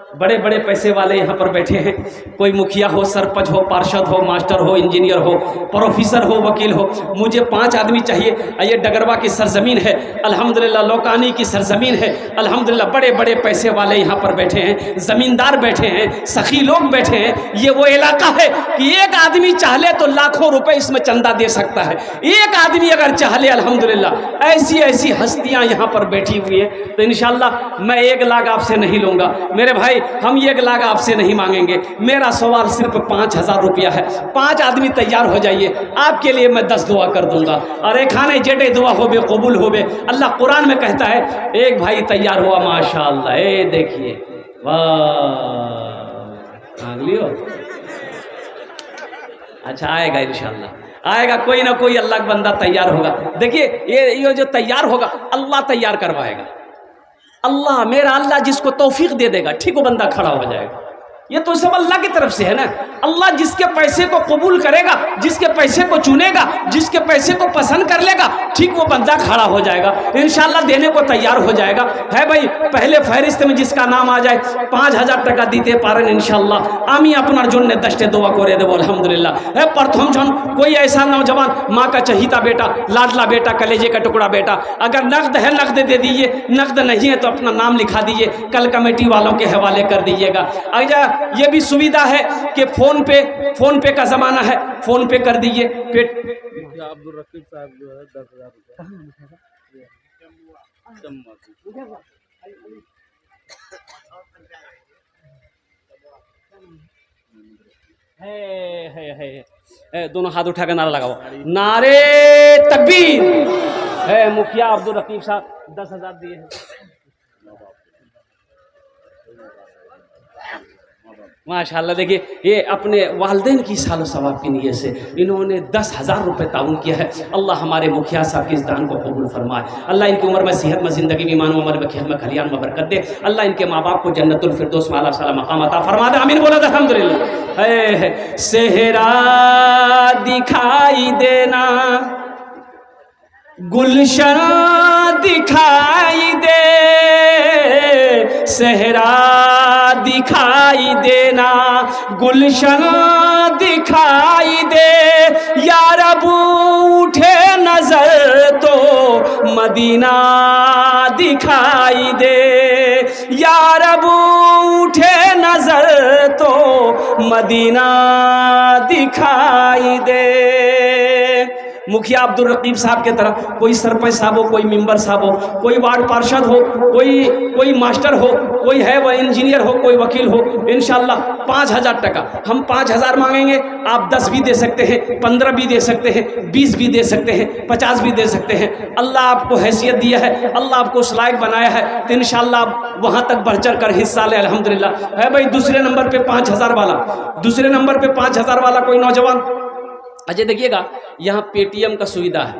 बड़े बड़े पैसे वाले यहाँ पर बैठे हैं। कोई मुखिया हो, सरपंच हो, पार्षद हो, मास्टर हो, इंजीनियर हो, प्रोफेसर हो, वकील हो। मुझे 5 आदमी चाहिए। ये डगरवा की सरजमीन है अल्हम्दुलिल्लाह, लौकानी की सरजमीन है अल्हम्दुलिल्लाह। बड़े बड़े पैसे वाले यहाँ पर बैठे हैं, ज़मींदार बैठे हैं, सखी लोग बैठे हैं। ये वो इलाका है कि एक आदमी चाहले तो लाखों रुपए इसमें चंदा दे सकता है। एक आदमी अगर चाहले अल्हम्दुलिल्लाह, ऐसी ऐसी हस्तियाँ यहाँ पर बैठी हुई है। तो इंशाअल्लाह मैं 1 लाख आपसे नहीं लूँगा मेरे भाई, हम 1 लाख आपसे नहीं मांगेंगे। मेरा सवाल सिर्फ 5,000 रुपया है। 5 आदमी तैयार हो जाइए, आपके लिए मैं 10 दुआ कर दूंगा। और एक खाने जेटे दुआ होबे कबूल होबे। अल्लाह कुरान में कहता है, एक भाई तैयार हुआ माशाअल्लाह, ए देखिए, वाह मांग लियो। अच्छा आएगा इंशाअल्लाह, आएगा कोई ना कोई अल्लाह का बंदा तैयार होगा। देखिए ये जो तैयार होगा अल्लाह तैयार करवाएगा। अल्लाह, मेरा अल्लाह जिसको तौफीक दे देगा, ठीक वो बंदा खड़ा हो जाएगा। ये तो सब अल्लाह की तरफ से है ना। अल्लाह जिसके पैसे को कबूल करेगा, जिसके पैसे को चुनेगा, जिसके पैसे को पसंद कर लेगा, ठीक वो बंदा खड़ा हो जाएगा, इंशाअल्लाह देने को तैयार हो जाएगा। है भाई, पहले फहरिस्त में जिसका नाम आ जाए 5,000 টাকা দিতে পারেন इंशाअल्लाह। আমি আপনার জন্য 10टे दुआ করে দেব अल्हम्दुलिल्लाह। है प्रथम जन कोई ऐसा नौजवान, माँ का चहीता बेटा, लाडला बेटा, कलेजे का टुकड़ा बेटा, अगर नकद है नकद दे दीजिए, नकद नहीं है तो अपना नाम लिखा दीजिए, कल कमेटी वालों के हवाले कर दीजिएगा। अगर ये भी सुविधा है कि फोन पे का जमाना है, फोन पे कर दीजिए। अब्दुल रकीब साहब जो है 10,000 है। दोनों हाथ उठा कर नारा लगाओ, नारे तकबीर। है मुखिया अब्दुल रकीब साहब 10,000 दिए हैं। माशाल्लाह, देखिए ये अपने वालिदैन की सालो सवाब की नीयत से इन्होंने 10,000 रुपये ताउन किया है। अल्लाह हमारे मुखिया साहब के इस दान को कबूल फरमाए। अल्लाह इनकी उम्र में सेहत में ज़िंदगी में ईमान उम्र में खेत में खलियान में बरकत दे। अल्लाह इनके माँ बाप को जन्नतुल फिरदौस में आला साला मकाम अता फरमा दे। आमीन बोला अल्हम्दुलिल्लाह। है सेहरा दिखाई देना, गुलशन दिखाई दे, सेहरा दिखाई देना, गुलशन दिखाई दे। या रब उठे नजर तो मदीना दिखाई दे, या रब उठे नजर तो मदीना दिखाई दे। मुखिया अब्दुल रकीब साहब के तरह कोई सरपंच साहब हो, कोई मेंबर साहब हो, कोई वार्ड पार्षद हो, कोई मास्टर हो, कोई है वह इंजीनियर हो, कोई वकील हो, इंशाअल्लाह 5,000 टका हम 5,000 मांगेंगे। आप 10 भी दे सकते हैं, 15 भी दे सकते हैं, 20 भी दे सकते हैं, 50 भी दे सकते हैं। अल्लाह आपको हैसियत दिया है, अल्लाह आपको उस लायक बनाया है, तो इंशाअल्लाह आप वहाँ तक बढ़ चढ़ कर हिस्सा ले अल्हम्दुलिल्लाह। है भाई, दूसरे नंबर पे 5,000 वाला, दूसरे नंबर पे 5,000 वाला कोई नौजवान। अच्छा देखिएगा, यहाँ पेटीएम का सुविधा है।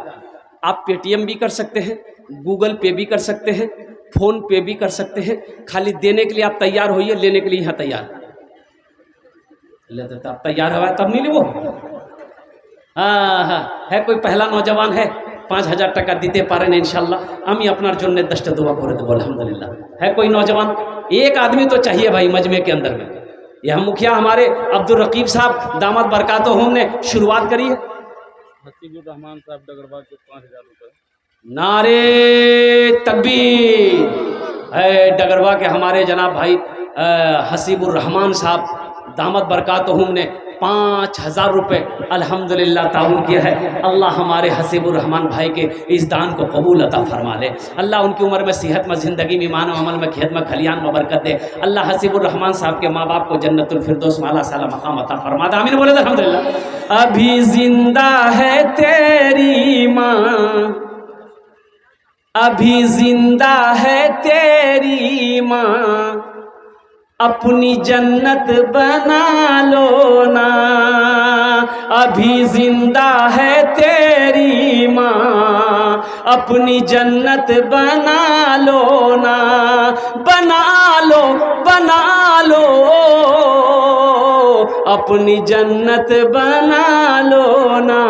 आप पेटीएम भी कर सकते हैं, गूगल पे भी कर सकते हैं, फोन पे भी कर सकते हैं। खाली देने के लिए आप तैयार होइए, लेने के लिए यहाँ तैयार लेते आप तैयार हुआ तब नहीं वो। हाँ, है कोई पहला नौजवान है 5,000 टका दीते पारें इंशाल्लाह। हम अपनार जन्य 10टा दुआ करे देव अल्हम्दुलिल्लाह। है कोई नौजवान, एक आदमी तो चाहिए भाई मजमे के अंदर में। यह मुखिया हमारे अब्दुल रकीब साहब दामद बरकातहुम ने शुरुआत करी है। हसीबुर रहमान साहब डगरवा के 5,000 रुपये। नारे तकबीर। है डगरवा के हमारे जनाब भाई हसीबुर रहमान साहब दामद बरकातहुम ने 5,000 रुपये अल्हम्दुलिल्लाह ताउन किया है। अल्लाह हमारे हसीबुर रहमान भाई के इस दान को कबूल अता फरमा ले। अल्लाह उनकी उम्र में सेहत में ज़िंदगी में ईमान अमल में खेत में खलियान में बरकत दे। अल्लाह हसीबुर रहमान साहब के माँ बाप को जन्नतुल फिरदौस में आला साला मकाम अता फरमा दे। आमीन बोले अल्हम्दुलिल्लाह। अभी जिंदा है तेरी माँ, अभी जिंदा है तेरी माँ, अपनी जन्नत बना लो ना। अभी जिंदा है तेरी माँ, अपनी जन्नत बना लो ना। बना लो, बना लो, अपनी जन्नत बना लो ना,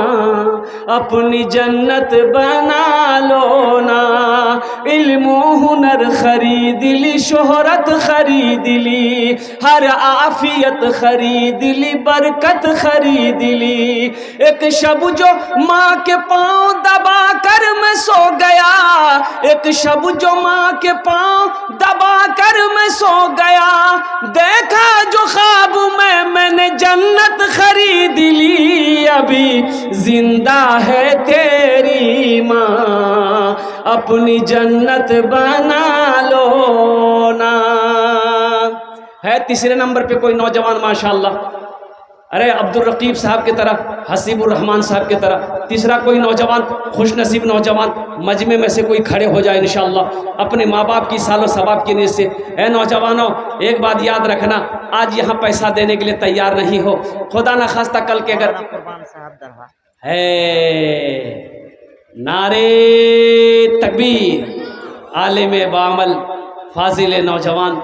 अपनी जन्नत बना लो ना। इल्म हुनर खरीद ली, शोहरत खरीद ली, हर आफियत खरीद ली, बरकत खरीद ली। एक शब जो माँ के पाँव दबा कर मैं सो गया, एक शब जो माँ के पाँव दबा कर मैं सो गया, देखा जो ख्वाब में मैंने जन्नत खरीद ली। अभी जिंदा है तेरी माँ, अपनी जन्नत बना लो ना। है तीसरे नंबर पे कोई नौजवान माशाल्लाह, अरे अब्दुल रकीब साहब की तरह, हसीबुर रहमान साहब की तरह। तीसरा कोई नौजवान, खुश नसीब नौजवान मजमे में से कोई खड़े हो जाए इंशाअल्लाह अपने माँ बाप की सालो सवाब की नीयत से। है नौजवानों, एक बात याद रखना, आज यहाँ पैसा देने के लिए तैयार नहीं हो, खुदा न खास्ता कल के अगर है नारे तकबीर, आलिम बामल फाजिल नौजवान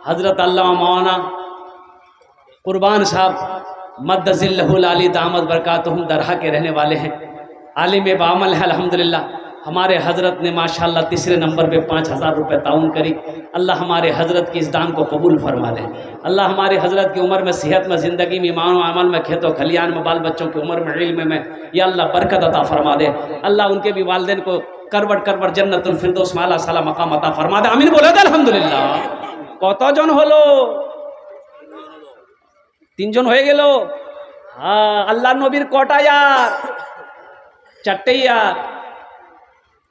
हजरत अल्लामा मौलाना कुर्बान साहब मद्दज़िल्लहुल आली दामद बरकातुहुम दरहा के रहने वाले हैं, आलिम बामल है अल्हम्दुलिल्लाह। हमारे हज़रत ने माशाल्लाह तीसरे नंबर पे 5000 रुपये ताउन करी। अल्लाह हमारे हज़रत की इस दान को कबूल फरमा ले। अल्लाह हमारे हज़रत की उम्र में, सेहत में, ज़िंदगी में, ईमान व अमल में, खेतों खलियान में, बाल बच्चों की उम्र में, इल्म में, या अल्लाह बरकत अता फरमा दे। अल्लाह उनके भी वालिदैन को करवट करवट जन्नतुल फिरदौस में आला साला मकाम अता फरमा दे। आमीन बोले अल्हम्दुलिल्लाह। कतজন হলো? তিনজন হয়ে গেল। হ্যাঁ, আল্লাহ নবীর কটা यार? চারটে यार।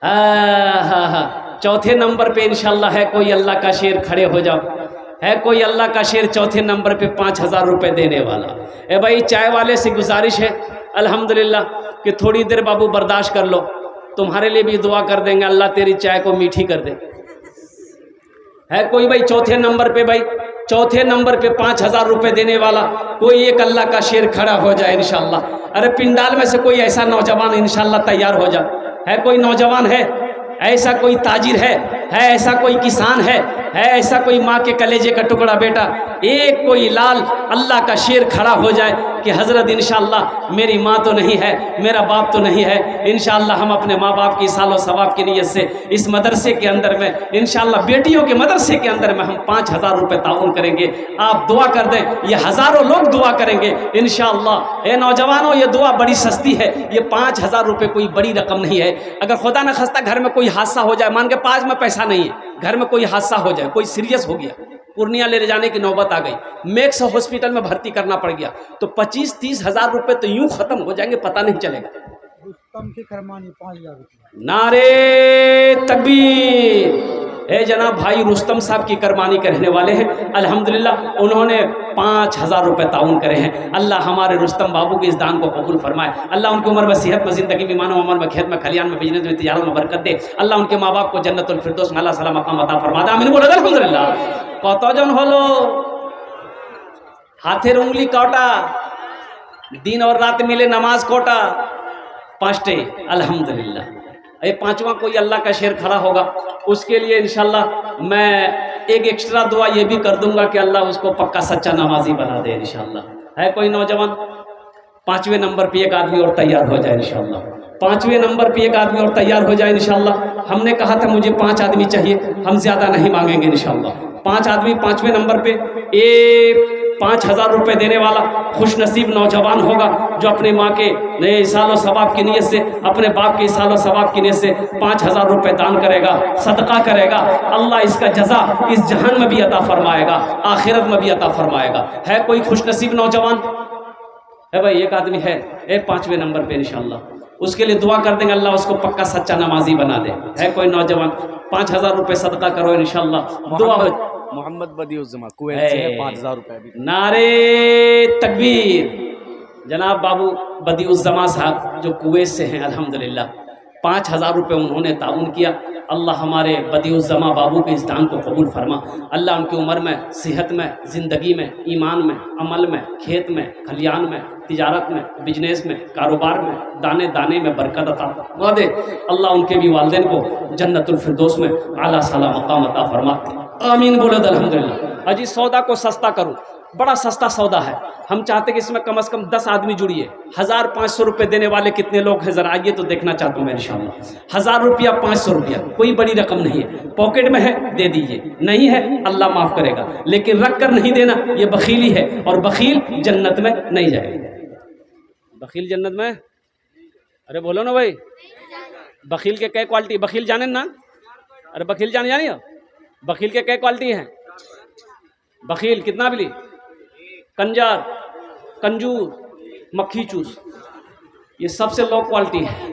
हाँ, चौथे नंबर पे इंशाल्लाह है कोई अल्लाह का शेर, खड़े हो जाओ। है कोई अल्लाह का शेर चौथे नंबर पे 5000 रुपये देने वाला। ए भाई, चाय वाले से गुजारिश है अल्हम्दुलिल्लाह कि थोड़ी देर बाबू बर्दाश्त कर लो, तुम्हारे लिए भी दुआ कर देंगे, अल्लाह तेरी चाय को मीठी कर दे। है कोई भाई चौथे नंबर पे, भाई चौथे नंबर पे 5000 रुपये देने वाला कोई एक अल्लाह का शेर खड़ा हो जाए इंशाल्लाह। अरे पिंडाल में से कोई ऐसा नौजवान इंशाल्लाह तैयार हो जाए। है कोई नौजवान है, ऐसा कोई ताजिर है ऐसा कोई किसान है ऐसा कोई माँ के कलेजे का टुकड़ा बेटा, एक कोई लाल अल्लाह का शेर खड़ा हो जाए कि हज़रत इंशाअल्लाह मेरी माँ तो नहीं है, मेरा बाप तो नहीं है, इंशाअल्लाह हम अपने माँ बाप की सालो सवाब की नीयत से इस मदरसे के अंदर में इंशाअल्लाह बेटियों के मदरसे के अंदर में हम 5000 रुपये ताउन करेंगे। आप दुआ कर दें, ये हज़ारों लोग दुआ करेंगे इंशाअल्लाह। ए नौजवानों, ये दुआ बड़ी सस्ती है, ये 5000 रुपये कोई बड़ी रकम नहीं है। अगर खुदा न खास्ता घर में कोई हादसा हो जाए, मान के पास में पैसा नहीं है, घर में कोई हादसा हो जाए, कोई सीरियस हो गया, पूर्णिया ले जाने की नौबत आ गई, मैक्स हॉस्पिटल में भर्ती करना पड़ गया, तो 25-30 हज़ार रुपये तो यूं खत्म हो जाएंगे, पता नहीं चलेगा। रुस्तम की खरमानी 5000 रुपये। नारे तकबीर। ए जनाब भाई रुस्तम साहब की करमानी के रहने वाले हैं अल्हम्दुलिल्लाह, उन्होंने 5000 रुपये ताउन करे हैं। अल्लाह हमारे रुस्तम बाबू के इस दान को कबूल फरमाए। अल्लाह उनकी उम्र में, सेहत में, ज़िंदगी में, मानो अमल में, खेत में, खलियान में, बिजनेस में, तिजारत में बरकत दे। अल्लाह उनके माँ बाप को जन्नतुल फिरदौस में अल्लाह सलाम मकाम अता फरमा दे। आमीन बोलो अल्हम्दुलिल्लाह। কতজন হলো? हाथेर उंगली कटा, दिन और रात मिले नमाज कोटा, 5टे अल्हम्दुलिल्लाह। ये 5वां कोई अल्लाह का शेर खड़ा होगा, उसके लिए इंशाल्लाह मैं एक एक्स्ट्रा दुआ ये भी कर दूंगा कि अल्लाह उसको पक्का सच्चा नमाजी बना दे इंशाल्लाह। है कोई नौजवान? 5वें नंबर पे एक आदमी और तैयार हो जाए इंशाल्लाह। 5वें नंबर पे एक आदमी और तैयार हो जाए इंशाल्लाह। हमने कहा था मुझे 5 आदमी चाहिए, हम ज़्यादा नहीं मांगेंगे इंशाल्लाह। 5 आदमी 5वें नंबर पे, एक 5000 रुपये देने वाला खुश नसीब नौजवान होगा जो अपने माँ के नए सालों सवाब की नीयत से, अपने बाप के सालों सवाब की नीयत से 5000 रुपये दान करेगा, सदका करेगा। अल्लाह इसका जजा इस जहान में भी अता फरमाएगा, आखिरत में भी अता फरमाएगा। है कोई खुश नसीब नौजवान? है भाई, एक आदमी है, 5वें नंबर पे इंशाल्लाह, उसके लिए दुआ कर देंगे, अल्लाह उसको पक्का सच्चा नमाजी बना दे। है कोई नौजवान? 5000 रुपये सदका करो इंशाल्लाह, दुआ हो। मोहम्मद बदिउज़्ज़मा कुवैत से है, 5000 रुपये। नारे तकबीर। जनाब बाबू बदिउज़्ज़मा साहब जो कुवैत से हैं अल्हम्दुलिल्लाह, 5000 रुपये उन्होंने ताउन किया। अल्लाह हमारे बदिउज़्ज़मा बाबू के इस दान को कबूल फरमा। अल्लाह उनकी उम्र में, सेहत में, ज़िंदगी में, ईमान में, अमल में, खेत में, खलियान में, तिजारत में, बिजनेस में, कारोबार में, दाने दाने में बरकत अता फरमा दे। अल्लाह उनके भी वालिदैन को जन्नतुल फिरदौस में आला साला मकाम अता फरमा। आमीन बोलो अल्हम्दुलिल्लाह। अजी सौदा को सस्ता करूँ, बड़ा सस्ता सौदा है। हम चाहते कि इसमें कम से कम 10 आदमी जुड़िए। 1500 रुपये देने वाले कितने लोग हैं ज़रा आइए तो देखना चाहता हूँ मैं इंशाअल्लाह। 1000 रुपया 500 रुपया कोई बड़ी रकम नहीं है, पॉकेट में है दे दीजिए, नहीं है अल्लाह माफ़ करेगा, लेकिन रख कर नहीं देना ये बखीली है, और बखील जन्नत में नहीं जाएगा। बखील जन्नत में, अरे बोलो ना भाई, बखील के कई क्वालिटी, बखील जाने ना, अरे बखील जानी हो, बखील के कई क्वालिटी हैं। बखील कितना बिली, कंजर, कंजूर, मक्खी चूस, ये सबसे लो क्वालिटी है।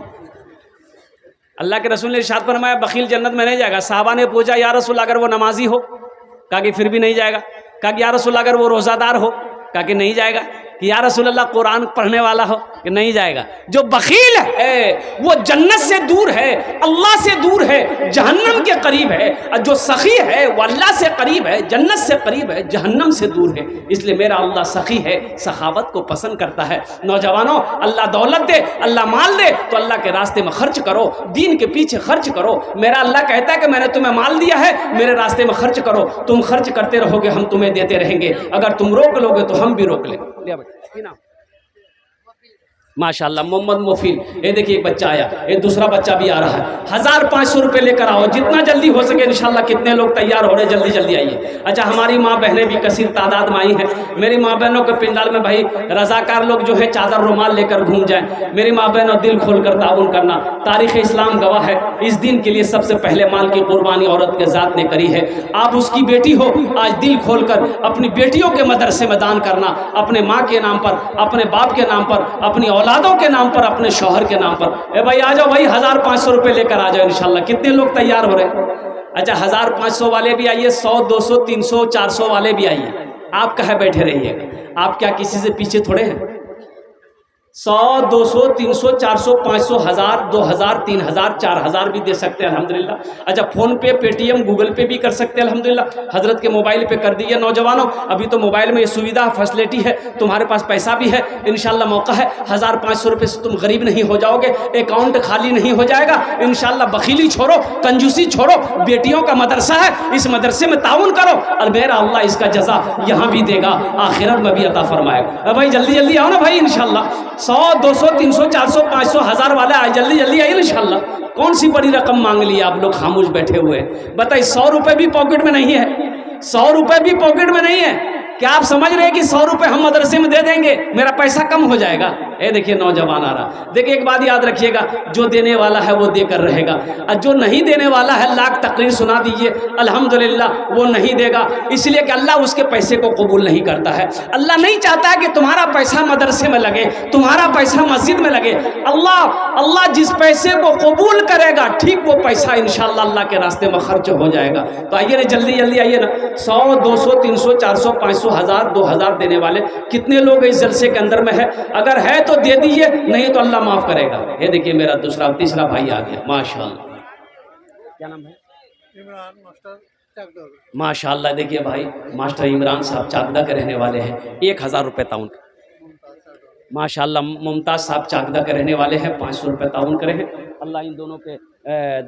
अल्लाह के रसूल ने इरशाद फरमाया बखील जन्नत में नहीं जाएगा। साहबा ने पूछा या रसूल अगर वो नमाजी हो, कहा कि फिर भी नहीं जाएगा। कहा कि या रसूल अगर वो रोज़ादार हो, कहा कि नहीं जाएगा। कि या रसूल अल्लाह कुरान पढ़ने वाला हो, कि नहीं जाएगा। जो बखील है वो जन्नत से दूर है, अल्लाह से दूर है, जहन्नम के करीब है। और जो सखी है वो अल्लाह से करीब है, जन्नत से करीब है, जहन्नम से दूर है। इसलिए मेरा अल्लाह सखी है, सखावत को पसंद करता है। नौजवानों, अल्लाह दौलत दे, अल्लाह माल दे तो अल्लाह के रास्ते में खर्च करो, दीन के पीछे खर्च करो। मेरा अल्लाह कहता है कि मैंने तुम्हें माल दिया है, मेरे रास्ते में खर्च करो। तुम खर्च करते रहोगे, हम तुम्हें देते रहेंगे। अगर तुम रोक लोगे तो हम भी रोक लेंगे। माशाल्लाह मोहम्मद मुफील, ये देखिए एक बच्चा आया, ये दूसरा बच्चा भी आ रहा है। 1500 रुपये लेकर आओ, जितना जल्दी हो सके इंशाल्लाह। कितने लोग तैयार हो रहे, जल्दी जल्दी आइए। अच्छा, हमारी माँ बहनें भी कसीर तादाद में आई हैं। मेरी माँ बहनों के पिंडाल में भाई रजाकार लोग जो है चादर रुमाल लेकर घूम जाएं। मेरी माँ बहनों, दिल खोल कर ताउन करना। तारीख़ इस्लाम गवाह है, इस दिन के लिए सबसे पहले माल की कुर्बानी औरत के ज़ात ने करी है। आप उसकी बेटी हो, आज दिल खोल कर अपनी बेटियों के मदरसे में दान करना, अपने माँ के नाम पर, अपने बाप के नाम पर, अपनी औलादों के नाम पर, अपने शौहर के नाम पर। ए भाई आ जाओ भाई, 1500 रुपये लेकर आ जाओ इंशाल्लाह। कितने लोग तैयार हो रहे हैं? अच्छा, 1500 वाले भी आइए, 100, 200, 300, 400 वाले भी आइए। आप कहाँ बैठे रहिएगा? आप क्या किसी से पीछे थोड़े हैं? 100, 200, 300, 400, 500, 1000, 2000, 3000, 4000 भी दे सकते हैं अल्हम्दुलिल्लाह। अच्छा, फ़ोन पे, पेटीएम, गूगल पे भी कर सकते हैं अल्हम्दुलिल्लाह। हज़रत के मोबाइल पे कर दीजिए। नौजवानों, अभी तो मोबाइल में ये सुविधा फैसिलिटी है, तुम्हारे पास पैसा भी है, इंशाल्लाह मौका है। 1500 रुपये से तुम गरीब नहीं हो जाओगे, अकाउंट खाली नहीं हो जाएगा इंशाल्लाह। बखीली छोड़ो, कंजूसी छोड़ो, बेटियों का मदरसा है, इस मदरसे में ताउन करो, और मेरा अल्लाह इसका जज़ा यहाँ भी देगा, आखिरत में भी अता फरमाएगा। भाई जल्दी जल्दी आओ ना भाई इंशाल्लाह। 100, 200, 300, 400, 500, 1000 वाले आए, जल्दी जल्दी आइए इंशाल्लाह। कौन सी बड़ी रकम मांग ली आप लोग खामोश बैठे हुए? बताइए, 100 रुपये भी पॉकेट में नहीं है, 100 रुपये भी पॉकेट में नहीं है। क्या आप समझ रहे हैं कि 100 रुपये हम मदरसे में दे देंगे मेरा पैसा कम हो जाएगा? ये देखिए नौजवान आ रहा। देखिए एक बात याद रखिएगा, जो देने वाला है वो देकर रहेगा, और जो नहीं देने वाला है लाख तकरीर सुना दीजिए अल्हम्दुलिल्लाह वो नहीं देगा। इसलिए कि अल्लाह उसके पैसे को कबूल नहीं करता है। अल्लाह नहीं चाहता है कि तुम्हारा पैसा मदरसे में लगे, तुम्हारा पैसा मस्जिद में लगे। अल्लाह जिस पैसे को कबूल करेगा, ठीक वो पैसा इंशाअल्लाह अल्लाह के रास्ते में खर्च हो जाएगा। तो आइए ना, जल्दी जल्दी आइए ना। 100, 200, 300, 400, 500, 1000, 2000 देने वाले कितने लोग इस जलसे के अंदर में है? अगर है तो दे दीजिए, नहीं तो अल्लाह माफ करेगा। ये देखिए मेरा तीसरा भाई आ गया, माशाअल्लाह। क्या नाम है? इमरान मास्टर। माशाअल्लाह, देखिए भाई मास्टर इमरान साहब चाकदा के रहने वाले हैं। 1000 रुपये ताउन। माशाअल्लाह, मुमताज़ साहब चाकदा के रहने वाले हैं, 500 रुपये ताउन करे हैं। अल्लाह इन दोनों के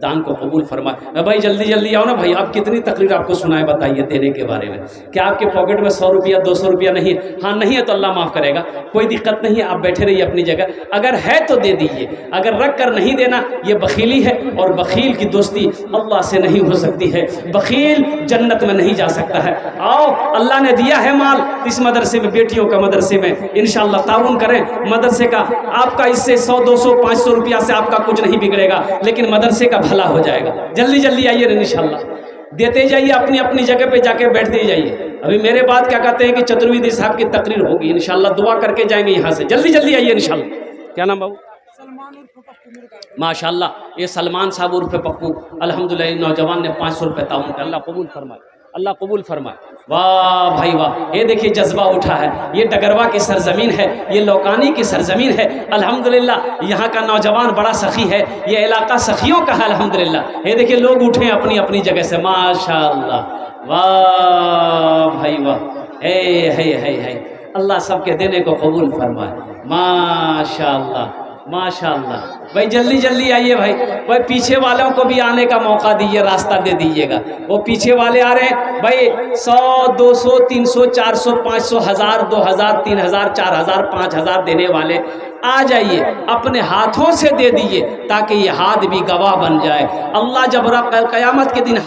दान को कबूल फरमाए। भाई जल्दी जल्दी आओ ना भाई। आप कितनी तकरीर आपको सुनाए, बताइए देने के बारे में। क्या आपके पॉकेट में 100 रुपया 200 रुपया नहीं है? हाँ नहीं है तो अल्लाह माफ़ करेगा, कोई दिक्कत नहीं है। आप बैठे रहिए अपनी जगह। अगर है तो दे दीजिए, अगर रख कर नहीं देना ये बखीली है, और बखील की दोस्ती अल्लाह से नहीं हो सकती है। बखील जन्नत में नहीं जा सकता है। आओ, अल्लाह ने दिया है माल इस मदरसे में, बेटियों का मदरसे में, इंशाअल्लाह ताउन करें मदरसे का। आपका इससे 100, 200, 500 रुपया से आपका कुछ नहीं बिगड़ेगा, लेकिन मदरसे का भला हो जाएगा। जल्दी जल्दी आइए ना इंशाल्लाह, देते जाइए, अपनी अपनी जगह पे जाके बैठते जाइए। अभी मेरे बाद क्या कहते हैं कि चतुर्वेदी साहब की तकरीर होगी इंशाल्लाह, दुआ करके जाएंगे यहाँ से। जल्दी जल्दी आइए इंशाल्लाह। क्या नाम बाबू? माशाल्लाह, ये सलमान साहब उर्फ पप्पू। अल्हम्दुलिल्लाह नौजवान ने 500 रुपये ताउन कर। अल्लाह कबूल फरमाए, अल्लाह कबूल फरमाए। वाह भाई वाह, ये देखिए जज्बा उठा है। ये डगरवा की सरजमीन है, ये लौकानी की सरजमीन है। अल्हम्दुलिल्लाह यहाँ का नौजवान बड़ा सखी है, ये इलाका सखियों का है अल्हम्दुलिल्लाह। ये देखिए लोग उठे अपनी अपनी जगह से, माशाअल्लाह। वाह भाई वाह, है अल्लाह सबके देने को कबूल फरमाए, माशाअल्लाह। माशाल्लाह भाई, जल्दी जल्दी आइए भाई। भाई पीछे वालों को भी आने का मौका दीजिए, रास्ता दे दीजिएगा। वो पीछे वाले आ रहे हैं भाई, 100 200 300 400 500 1000 2000 3000 4000 5000 देने वाले आ जाइए, अपने हाथों से दे दीजिए ताकि ये हाथ भी गवाह बन जाए। अल्लाह जब क़यामत के दिन